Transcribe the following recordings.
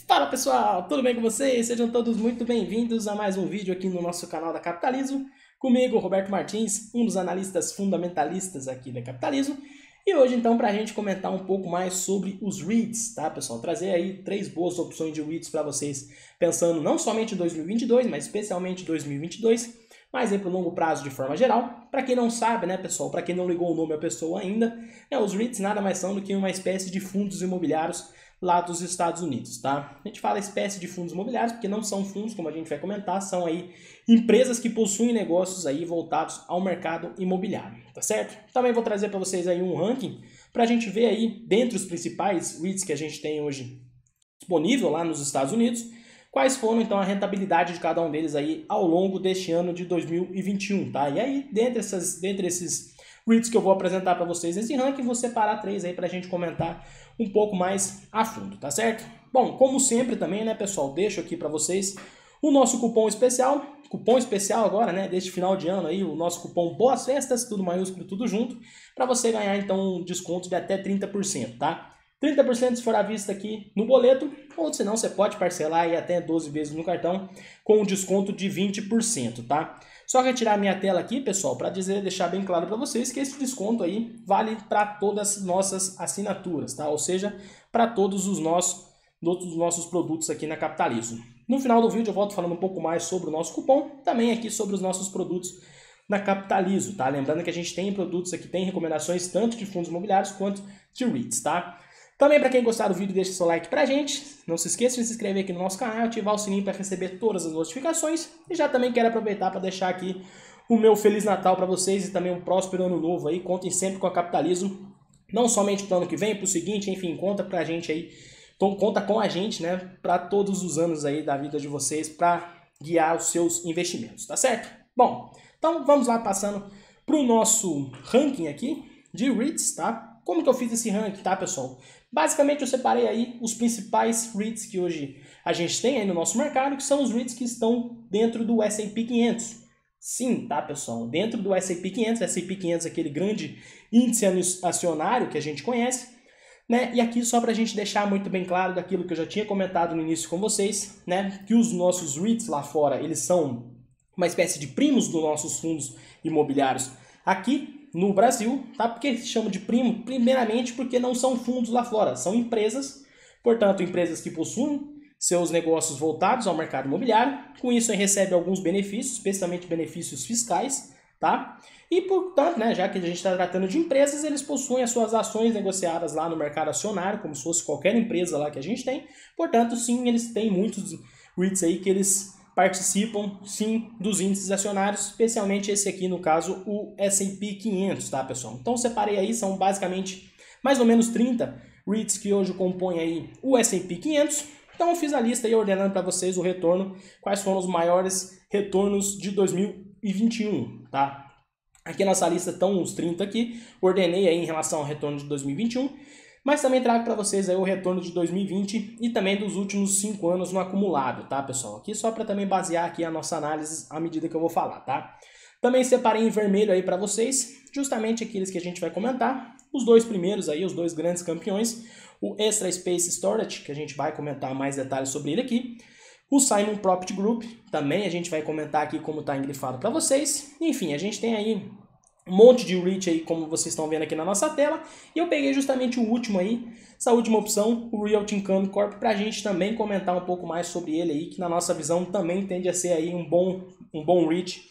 Fala pessoal, tudo bem com vocês? Sejam todos muito bem-vindos a mais um vídeo aqui no nosso canal da Capitalismo. Comigo, Roberto Martins, um dos analistas fundamentalistas aqui da Capitalismo. E hoje então para a gente comentar um pouco mais sobre os REITs, tá pessoal? Trazer aí 3 boas opções de REITs para vocês, pensando não somente em 2022, mas especialmente em 2022, mas aí para o longo prazo de forma geral. Para quem não sabe, né pessoal, para quem não ligou o nome à pessoa ainda, os REITs nada mais são do que uma espécie de fundos imobiliários lá dos Estados Unidos, tá? A gente fala espécie de fundos imobiliários porque não são fundos, como a gente vai comentar, são aí empresas que possuem negócios aí voltados ao mercado imobiliário, tá certo? Também vou trazer para vocês aí um ranking para a gente ver aí, dentre os principais REITs que a gente tem hoje disponível lá nos Estados Unidos, quais foram então a rentabilidade de cada um deles aí ao longo deste ano de 2021, tá? E aí, dentre esses REITs que eu vou apresentar para vocês nesse ranking, vou separar 3 aí para a gente comentar um pouco mais a fundo, tá certo? Bom, como sempre também, né, pessoal, deixo aqui para vocês o nosso cupom especial agora, né, deste final de ano aí, o nosso cupom Boas Festas, tudo maiúsculo, tudo junto, para você ganhar então um desconto de até 30%, tá? 30% se for à vista aqui no boleto, ou senão você pode parcelar aí até 12 vezes no cartão com um desconto de 20%, tá? Só retirar minha tela aqui, pessoal, para deixar bem claro para vocês que esse desconto aí vale para todas as nossas assinaturas, tá? Ou seja, para todos os nossos produtos aqui na Capitalismo. No final do vídeo eu volto falando um pouco mais sobre o nosso cupom, também aqui sobre os nossos produtos na Capitalismo, tá? Lembrando que a gente tem produtos aqui, tem recomendações tanto de fundos imobiliários quanto de REITs, tá? Também para quem gostar do vídeo, deixa seu like pra gente. Não se esqueça de se inscrever aqui no nosso canal, ativar o sininho para receber todas as notificações. E já também quero aproveitar para deixar aqui o meu Feliz Natal para vocês e também um próspero ano novo aí. Contem sempre com a Capitalismo, não somente para o ano que vem, para o seguinte, enfim, conta pra gente aí. Então, conta com a gente, né, para todos os anos aí da vida de vocês, para guiar os seus investimentos, tá certo? Bom, então vamos lá passando pro nosso ranking aqui de REITs, tá? Como que eu fiz esse ranking, tá, pessoal? Basicamente eu separei aí os principais REITs que hoje a gente tem aí no nosso mercado, que são os REITs que estão dentro do S&P 500. Sim, tá, pessoal? Dentro do S&P 500, S&P 500 é aquele grande índice acionário que a gente conhece, né? E aqui só para a gente deixar muito bem claro daquilo que eu já tinha comentado no início com vocês, né? Que os nossos REITs lá fora, eles são uma espécie de primos dos nossos fundos imobiliários aqui no Brasil, tá? Por que se chama de primo? Primeiramente porque não são fundos lá fora, são empresas, portanto, empresas que possuem seus negócios voltados ao mercado imobiliário, com isso aí recebe alguns benefícios, especialmente benefícios fiscais, tá? E portanto, né, já que a gente está tratando de empresas, eles possuem as suas ações negociadas lá no mercado acionário, como se fosse qualquer empresa lá que a gente tem, portanto, sim, eles têm muitos REITs aí que eles participam, sim, dos índices acionários, especialmente esse aqui, no caso, o S&P 500, tá, pessoal? Então, separei aí, são basicamente mais ou menos 30 REITs que hoje compõem aí o S&P 500. Então, eu fiz a lista aí ordenando para vocês o retorno, quais foram os maiores retornos de 2021, tá? Aqui nessa lista estão os 30 aqui, ordenei aí em relação ao retorno de 2021, mas também trago para vocês aí o retorno de 2020 e também dos últimos 5 anos no acumulado, tá, pessoal? Aqui só para também basear aqui a nossa análise à medida que eu vou falar, tá? Também separei em vermelho aí para vocês, justamente aqueles que a gente vai comentar, os 2 primeiros aí, os 2 grandes campeões, o Extra Space Storage, que a gente vai comentar mais detalhes sobre ele aqui, o Simon Property Group, também a gente vai comentar aqui como está engrifado para vocês, enfim, a gente tem aí um monte de REIT aí, como vocês estão vendo aqui na nossa tela. E eu peguei justamente o último aí, essa última opção, o Realty Income Corp, para a gente também comentar um pouco mais sobre ele aí, que na nossa visão também tende a ser aí um bom REIT,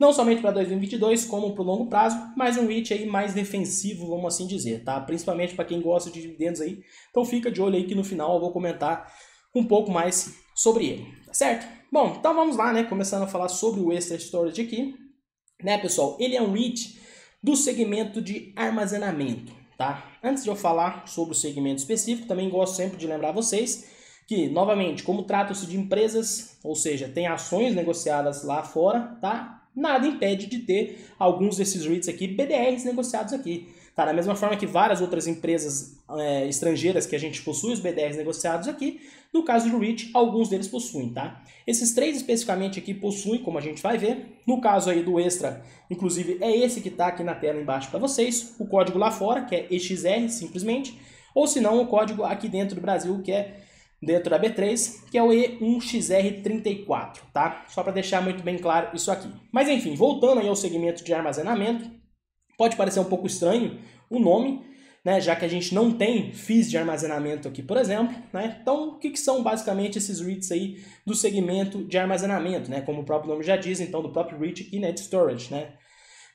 não somente para 2022, como para o longo prazo, mas um REIT aí mais defensivo, vamos assim dizer, tá? Principalmente para quem gosta de dividendos aí. Então fica de olho aí que no final eu vou comentar um pouco mais sobre ele, tá certo? Bom, então vamos lá, né? Começando a falar sobre o Extra Storage aqui, né, pessoal? Ele é um REIT do segmento de armazenamento, tá? Antes de eu falar sobre o segmento específico, também gosto sempre de lembrar vocês que, novamente, como trata-se de empresas, ou seja, tem ações negociadas lá fora, tá? Nada impede de ter alguns desses REITs aqui, BDRs negociados aqui, tá? Da mesma forma que várias outras empresas estrangeiras que a gente possui os BDRs negociados aqui, no caso do REIT, alguns deles possuem, tá? Esses 3 especificamente aqui possuem, como a gente vai ver. No caso aí do Extra, inclusive é esse que está aqui na tela embaixo para vocês, o código lá fora, que é EXR simplesmente, ou se não o código aqui dentro do Brasil, que é dentro da B3, que é o E1XR34, tá? Só para deixar muito bem claro isso aqui. Mas enfim, voltando aí ao segmento de armazenamento, pode parecer um pouco estranho o nome, né, já que a gente não tem FIIs de armazenamento aqui, por exemplo, né? Então, o que são basicamente esses REITs aí do segmento de armazenamento, né? Como o próprio nome já diz, então, do próprio REIT e Net Storage, né?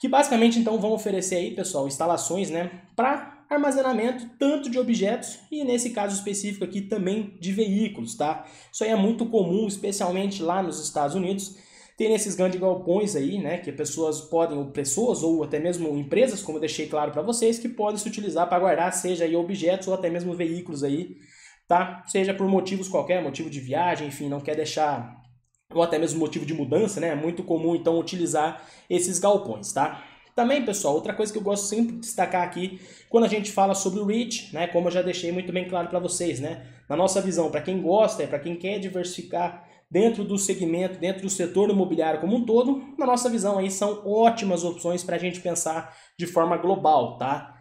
Que basicamente, então, vão oferecer aí, pessoal, instalações, né, para armazenamento tanto de objetos e, nesse caso específico aqui, também de veículos, tá? Isso aí é muito comum, especialmente lá nos Estados Unidos. Tem esses grandes galpões aí, né, que pessoas podem, ou pessoas, ou até mesmo empresas, como eu deixei claro para vocês, que podem se utilizar para guardar, seja aí objetos ou até mesmo veículos aí, tá? Seja por motivos qualquer, motivo de viagem, enfim, não quer deixar, ou até mesmo motivo de mudança, né? É muito comum, então, utilizar esses galpões, tá? Também, pessoal, outra coisa que eu gosto sempre de destacar aqui, quando a gente fala sobre o REIT, né, como eu já deixei muito bem claro para vocês, né, na nossa visão, para quem gosta, para quem quer diversificar dentro do segmento, dentro do setor imobiliário como um todo, na nossa visão aí são ótimas opções para a gente pensar de forma global, tá?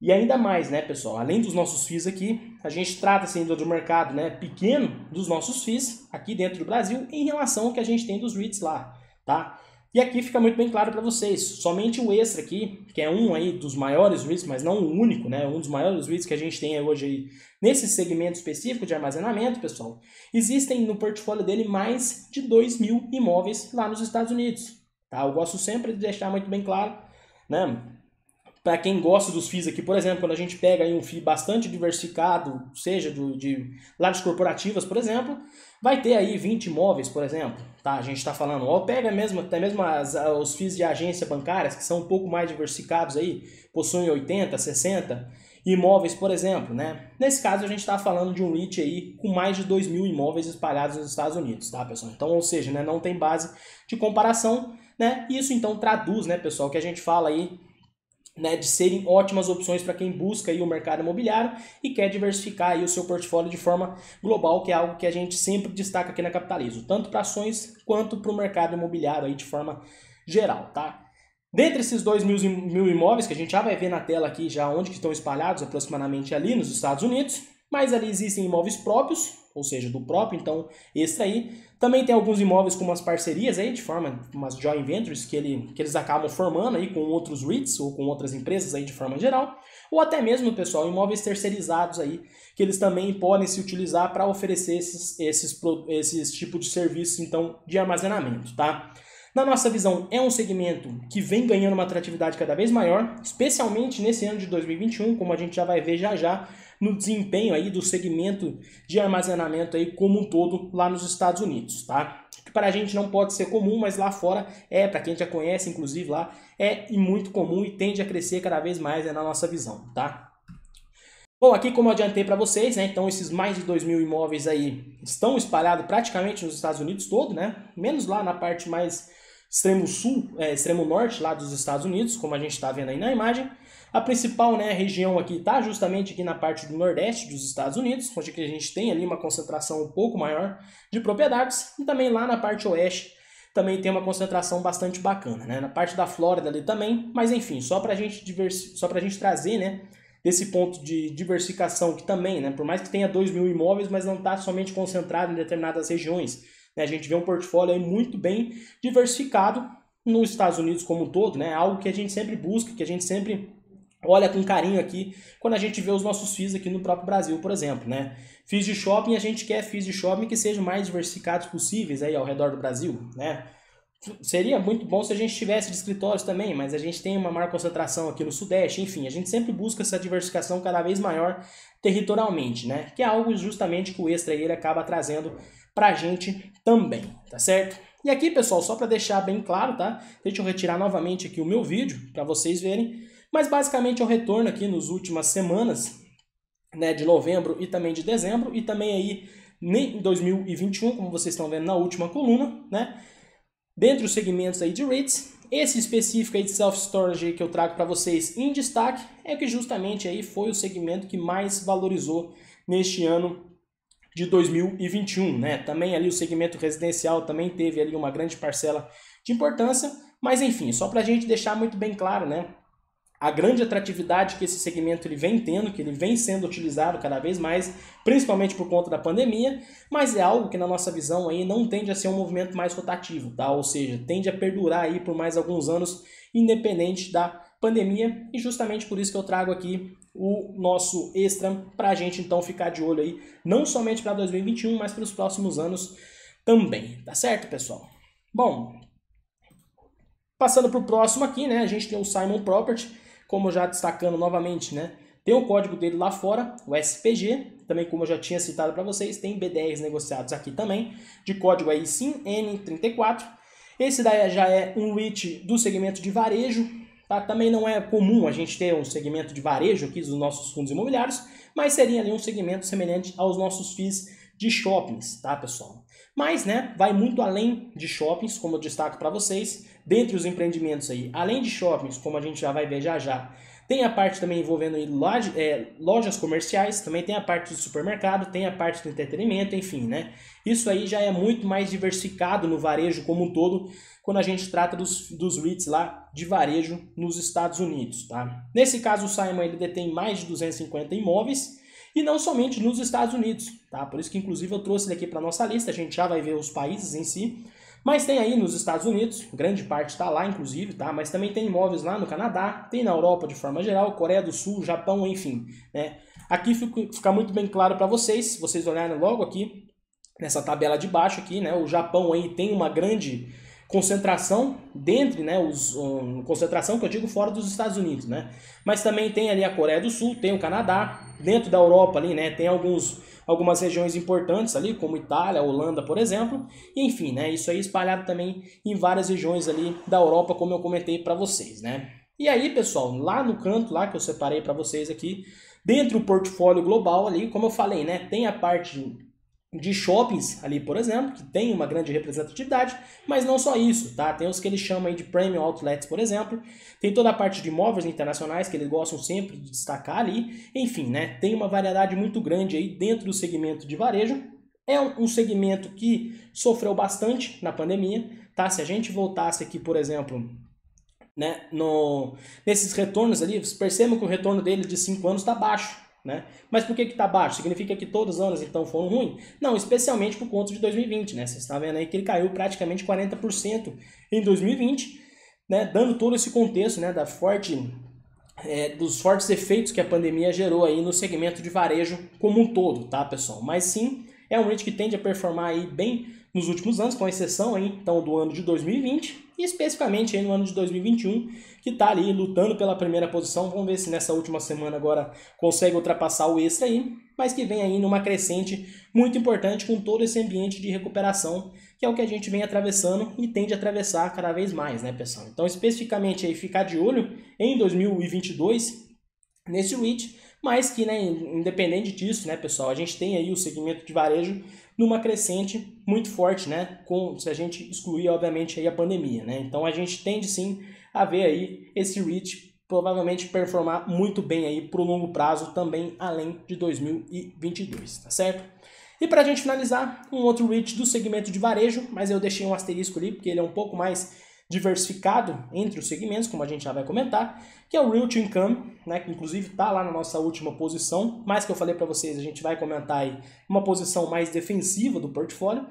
E ainda mais, né, pessoal, além dos nossos FIIs aqui, a gente trata assim do mercado, né, pequeno dos nossos FIIs aqui dentro do Brasil em relação ao que a gente tem dos REITs lá, tá? E aqui fica muito bem claro para vocês, somente o Extra aqui, que é um aí dos maiores REITs, mas não o único, né, um dos maiores REITs que a gente tem hoje aí nesse segmento específico de armazenamento, pessoal, existem no portfólio dele mais de 2.000 imóveis lá nos Estados Unidos, tá? Eu gosto sempre de deixar muito bem claro, né, para quem gosta dos FIIs aqui, por exemplo, quando a gente pega aí um FII bastante diversificado, seja de lajes corporativas, por exemplo, vai ter aí 20 imóveis, por exemplo, tá? A gente está falando, ou pega mesmo, até mesmo os FIIs de agência bancárias, que são um pouco mais diversificados aí, possuem 80, 60 imóveis, por exemplo, né? Nesse caso, a gente está falando de um REIT aí com mais de 2.000 imóveis espalhados nos Estados Unidos, tá, pessoal? Então, ou seja, né, não tem base de comparação, né? Isso, então, traduz, né, pessoal, que a gente fala aí, né, de serem ótimas opções para quem busca aí o mercado imobiliário e quer diversificar aí o seu portfólio de forma global, que é algo que a gente sempre destaca aqui na Capitalizo, tanto para ações quanto para o mercado imobiliário aí de forma geral, tá? Dentre esses 2.000 imóveis, que a gente já vai ver na tela aqui já onde que estão espalhados aproximadamente ali nos Estados Unidos, mas ali existem imóveis próprios, ou seja, do próprio, então, Extra aí. Também tem alguns imóveis com umas parcerias aí, de forma, umas joint ventures que eles acabam formando aí com outros REITs ou com outras empresas aí de forma geral. Ou até mesmo, pessoal, imóveis terceirizados aí, que eles também podem se utilizar para oferecer esses tipos de serviços, então, de armazenamento, tá? Na nossa visão, é um segmento que vem ganhando uma atratividade cada vez maior, especialmente nesse ano de 2021, como a gente já vai ver já no desempenho aí do segmento de armazenamento aí como um todo lá nos Estados Unidos, tá? Que para a gente não pode ser comum, mas lá fora para quem já conhece, inclusive lá, e muito comum e tende a crescer cada vez mais na nossa visão, tá? Bom, aqui como eu adiantei para vocês, né, então esses mais de 2.000 imóveis aí estão espalhados praticamente nos Estados Unidos todo, né? Menos lá na parte mais extremo sul, extremo norte lá dos Estados Unidos, como a gente está vendo aí na imagem. A principal, né, região aqui está justamente aqui na parte do nordeste dos Estados Unidos, onde a gente tem ali uma concentração um pouco maior de propriedades, e também lá na parte oeste também tem uma concentração bastante bacana, né? Na parte da Flórida ali também, mas enfim, só para a gente trazer, né, desse ponto de diversificação que também, né, por mais que tenha 2.000 imóveis, mas não está somente concentrado em determinadas regiões. A gente vê um portfólio aí muito bem diversificado nos Estados Unidos como um todo, né? Algo que a gente sempre busca, que a gente sempre olha com carinho aqui quando a gente vê os nossos FIIs aqui no próprio Brasil, por exemplo, né? FIIs de shopping, a gente quer FIIs de shopping que sejam mais diversificados possíveis aí ao redor do Brasil, né? Seria muito bom se a gente tivesse de escritórios também, mas a gente tem uma maior concentração aqui no Sudeste, enfim, a gente sempre busca essa diversificação cada vez maior territorialmente, né? Que é algo justamente que o Extra aí ele acaba trazendo pra gente também, tá certo? E aqui, pessoal, só para deixar bem claro, tá? Deixa eu retirar novamente aqui o meu vídeo para vocês verem, mas basicamente eu retorno aqui nas últimas semanas, né, de novembro e também de dezembro, e também aí em 2021, como vocês estão vendo na última coluna, né? Dentre os segmentos aí de REITs, esse específico aí de self-storage que eu trago para vocês em destaque é que justamente aí foi o segmento que mais valorizou neste ano de 2021, né? Também ali o segmento residencial também teve ali uma grande parcela de importância, mas enfim, só para a gente deixar muito bem claro, né? a grande atratividade que esse segmento ele vem tendo, que ele vem sendo utilizado cada vez mais, principalmente por conta da pandemia, mas é algo que na nossa visão aí não tende a ser um movimento mais rotativo, tá? Ou seja, tende a perdurar aí por mais alguns anos, independente da pandemia, e justamente por isso que eu trago aqui o nosso extra para a gente então ficar de olho aí, não somente para 2021, mas para os próximos anos também, tá certo, pessoal? Bom, passando para o próximo aqui, né, a gente tem o Simon Property, como já destacando novamente, né, tem o código dele lá fora, o SPG, também como eu já tinha citado para vocês, tem B10 negociados aqui também, de código aí SIM-N34. Esse daí já é um REIT do segmento de varejo, tá? Também não é comum a gente ter um segmento de varejo aqui dos nossos fundos imobiliários, mas seria ali um segmento semelhante aos nossos FIIs de shoppings, tá, pessoal? Mas, né, vai muito além de shoppings, como eu destaco para vocês, dentre os empreendimentos aí, além de shoppings, como a gente já vai ver já, tem a parte também envolvendo lojas comerciais, também tem a parte do supermercado, tem a parte do entretenimento, enfim, né? Isso aí já é muito mais diversificado no varejo como um todo, quando a gente trata dos REITs lá de varejo nos Estados Unidos, tá? Nesse caso, o Simon ele detém mais de 250 imóveis, e não somente nos Estados Unidos, tá? Por isso que inclusive eu trouxe ele aqui para nossa lista, a gente já vai ver os países em si, mas tem aí nos Estados Unidos, grande parte está lá inclusive, tá? Mas também tem imóveis lá no Canadá, tem na Europa de forma geral, Coreia do Sul, Japão, enfim, né? Aqui fica muito bem claro para vocês, se vocês olharem logo aqui, nessa tabela de baixo aqui, né? O Japão aí tem uma grande concentração dentre, né, concentração que eu digo fora dos Estados Unidos, né? Mas também tem ali a Coreia do Sul, tem o Canadá, dentro da Europa ali, né, tem algumas regiões importantes ali, como Itália, Holanda, por exemplo. Enfim, né, isso aí espalhado também em várias regiões ali da Europa, como eu comentei para vocês, né? E aí, pessoal, lá no canto lá que eu separei para vocês aqui, dentro do portfólio global ali, como eu falei, né, tem a parte de shoppings ali, por exemplo, que tem uma grande representatividade, mas não só isso, tá? Tem os que eles chamam aí de premium outlets, por exemplo, tem toda a parte de imóveis internacionais que eles gostam sempre de destacar ali, enfim, né? Tem uma variedade muito grande aí dentro do segmento de varejo. É um segmento que sofreu bastante na pandemia, tá? Se a gente voltasse aqui, por exemplo, né, nesses retornos ali, vocês percebam que o retorno dele de 5 anos está baixo. Né? Mas por que está baixo? Significa que todos os anos então foram ruins? Não, especialmente por conta de 2020. Né? Você está vendo aí que ele caiu praticamente 40% em 2020, né? Dando todo esse contexto, né, dos fortes efeitos que a pandemia gerou aí no segmento de varejo como um todo, tá, pessoal? Mas sim, é um REIT que tende a performar aí bem nos últimos anos, com exceção aí, então, do ano de 2020 e especificamente aí no ano de 2021, que está ali lutando pela primeira posição. Vamos ver se nessa última semana agora consegue ultrapassar o extra aí, mas que vem aí numa crescente muito importante com todo esse ambiente de recuperação, que é o que a gente vem atravessando e tende a atravessar cada vez mais, né, pessoal? Então, especificamente aí, ficar de olho em 2022 nesse REIT, mas que, né, independente disso, né, pessoal, a gente tem aí o segmento de varejo numa crescente muito forte, né, se a gente excluir, obviamente, aí a pandemia, né? Então, a gente tende, sim, a ver aí esse REIT provavelmente performar muito bem aí para o longo prazo também, além de 2022, tá certo? E para a gente finalizar, um outro REIT do segmento de varejo, mas eu deixei um asterisco ali, porque ele é um pouco mais diversificado entre os segmentos, como a gente já vai comentar, que é o Real Income, né, que inclusive está lá na nossa última posição, mas que eu falei para vocês, a gente vai comentar aí uma posição mais defensiva do portfólio.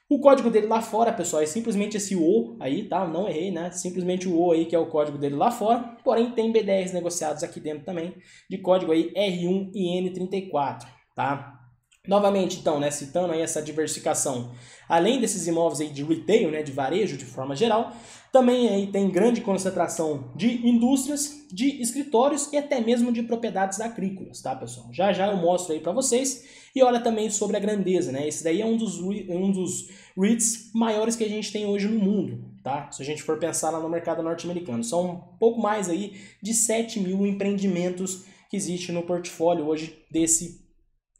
O código dele lá fora, pessoal, é simplesmente esse O aí, tá? Não errei, né? Simplesmente o O aí que é o código dele lá fora, porém tem B10 negociados aqui dentro também, de código aí R1 e N34, tá? Novamente, então, né, citando aí essa diversificação, além desses imóveis aí de retail, né, de varejo de forma geral, também aí tem grande concentração de indústrias, de escritórios e até mesmo de propriedades agrícolas, tá, pessoal? Já eu mostro aí para vocês. E olha também sobre a grandeza, né? Esse daí é um dos REITs maiores que a gente tem hoje no mundo, tá? Se a gente for pensar lá no mercado norte-americano. São um pouco mais aí de 7 mil empreendimentos que existem no portfólio hoje desse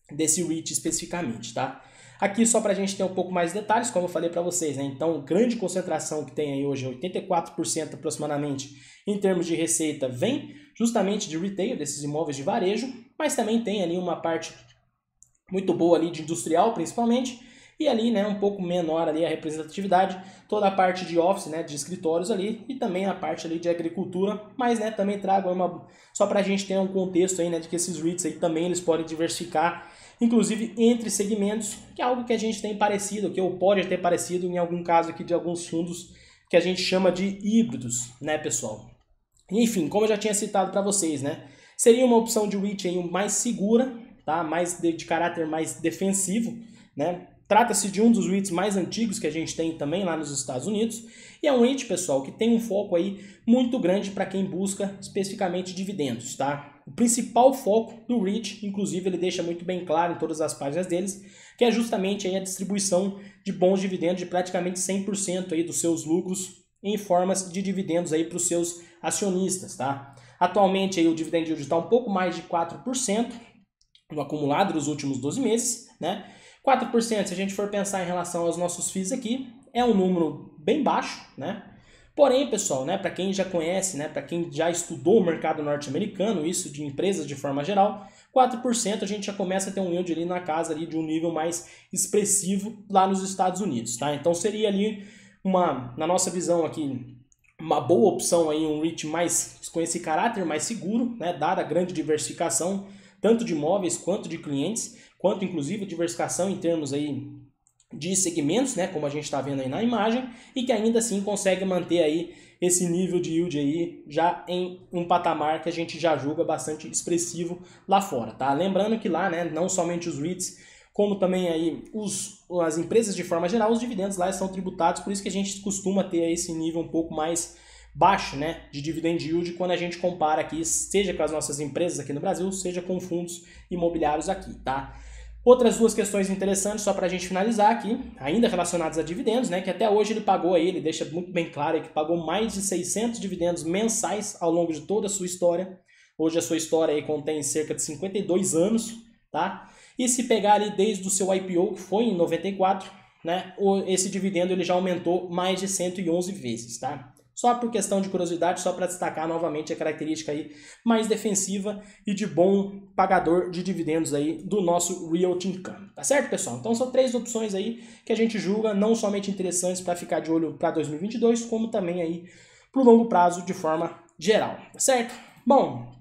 REIT especificamente, tá? Aqui só para a gente ter um pouco mais de detalhes, como eu falei para vocês, né? Então, grande concentração que tem aí hoje, 84% aproximadamente, em termos de receita, vem justamente de retail, desses imóveis de varejo, mas também tem ali uma parte muito boa ali de industrial, principalmente, e ali, né, um pouco menor ali a representatividade, toda a parte de office, né, de escritórios ali, e também a parte ali de agricultura, mas, né, também trago só para a gente ter um contexto aí, né, de que esses REITs aí também eles podem diversificar, inclusive entre segmentos, que é algo que a gente tem parecido, que ou pode ter parecido em algum caso aqui de alguns fundos que a gente chama de híbridos, né, pessoal? Enfim, como eu já tinha citado para vocês, né, seria uma opção de REIT aí mais segura, tá? Mais de caráter mais defensivo, né? Trata-se de um dos REITs mais antigos que a gente tem também lá nos Estados Unidos, e é um REIT, pessoal, que tem um foco aí muito grande para quem busca especificamente dividendos, tá? O principal foco do REIT, inclusive ele deixa muito bem claro em todas as páginas deles, que é justamente aí a distribuição de bons dividendos de praticamente 100% aí dos seus lucros em formas de dividendos aí para os seus acionistas, tá? Atualmente aí o dividend yield está um pouco mais de 4% no acumulado dos últimos 12 meses, né? 4%, se a gente for pensar em relação aos nossos FIIs aqui, é um número bem baixo, né? Porém, pessoal, né, para quem já conhece, né, para quem já estudou o mercado norte-americano, isso de empresas de forma geral, 4% a gente já começa a ter um yield ali na casa ali de um nível mais expressivo lá nos Estados Unidos, tá? Então seria ali na nossa visão aqui, uma boa opção aí, um REIT mais com esse caráter mais seguro, né, dada a grande diversificação, tanto de imóveis quanto de clientes, quanto inclusive diversificação em termos aí de segmentos, né, como a gente está vendo aí na imagem, e que ainda assim consegue manter aí esse nível de yield aí já em um patamar que a gente já julga bastante expressivo lá fora, tá? Lembrando que lá, né, não somente os REITs, como também aí as empresas de forma geral, os dividendos lá são tributados, por isso que a gente costuma ter esse nível um pouco mais baixo, né, de dividend yield quando a gente compara aqui, seja com as nossas empresas aqui no Brasil, seja com fundos imobiliários aqui, tá? Outras duas questões interessantes, só para a gente finalizar aqui, ainda relacionadas a dividendos, né, que até hoje ele pagou aí, ele deixa muito bem claro aí que pagou mais de 600 dividendos mensais ao longo de toda a sua história. Hoje a sua história aí contém cerca de 52 anos, tá? E se pegar ali desde o seu IPO, que foi em 94, né, esse dividendo ele já aumentou mais de 111 vezes, tá? Só por questão de curiosidade, só para destacar novamente a característica aí mais defensiva e de bom pagador de dividendos aí do nosso Realty Income, tá certo, pessoal? Então são três opções aí que a gente julga não somente interessantes para ficar de olho para 2022, como também aí para o longo prazo de forma geral, tá certo? Bom,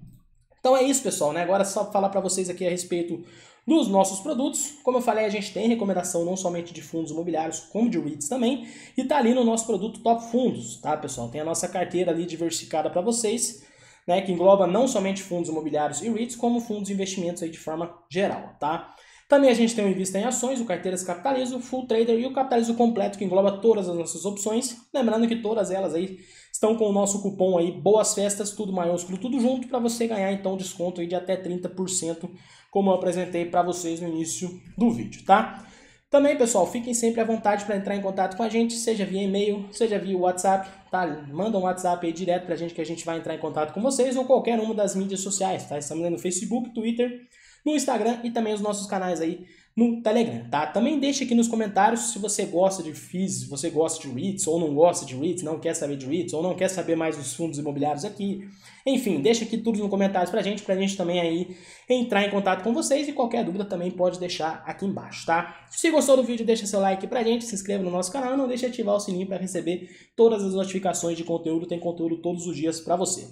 então é isso, pessoal, né? Agora só falar para vocês aqui a respeito dos nossos produtos. Como eu falei, a gente tem recomendação não somente de fundos imobiliários, como de REITs também, e tá ali no nosso produto Top Fundos, tá, pessoal? Tem a nossa carteira ali diversificada para vocês, né, que engloba não somente fundos imobiliários e REITs, como fundos de investimentos aí de forma geral, tá? Também a gente tem o Invista em Ações, o Carteiras Capitalizo, o Full Trader e o Capitalizo Completo, que engloba todas as nossas opções. Lembrando que todas elas aí estão com o nosso cupom aí, Boas Festas, tudo maiúsculo, tudo junto, para você ganhar então desconto aí de até 30%, como eu apresentei para vocês no início do vídeo, tá? Também, pessoal, fiquem sempre à vontade para entrar em contato com a gente, seja via e-mail, seja via WhatsApp, tá? Manda um WhatsApp aí direto pra gente que a gente vai entrar em contato com vocês, ou qualquer uma das mídias sociais, tá? Estamos no Facebook, Twitter, no Instagram e também os nossos canais aí no Telegram, tá? Também deixa aqui nos comentários se você gosta de FIIs, se você gosta de REITs ou não gosta de REITs, não quer saber de REITs ou não quer saber mais dos fundos imobiliários aqui. Enfim, deixa aqui tudo nos comentários pra gente também aí entrar em contato com vocês, e qualquer dúvida também pode deixar aqui embaixo, tá? Se gostou do vídeo, deixa seu like pra gente, se inscreva no nosso canal e não deixe de ativar o sininho para receber todas as notificações de conteúdo, tem conteúdo todos os dias pra você.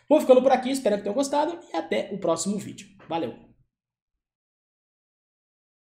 Vou ficando por aqui, espero que tenham gostado e até o próximo vídeo. Valeu!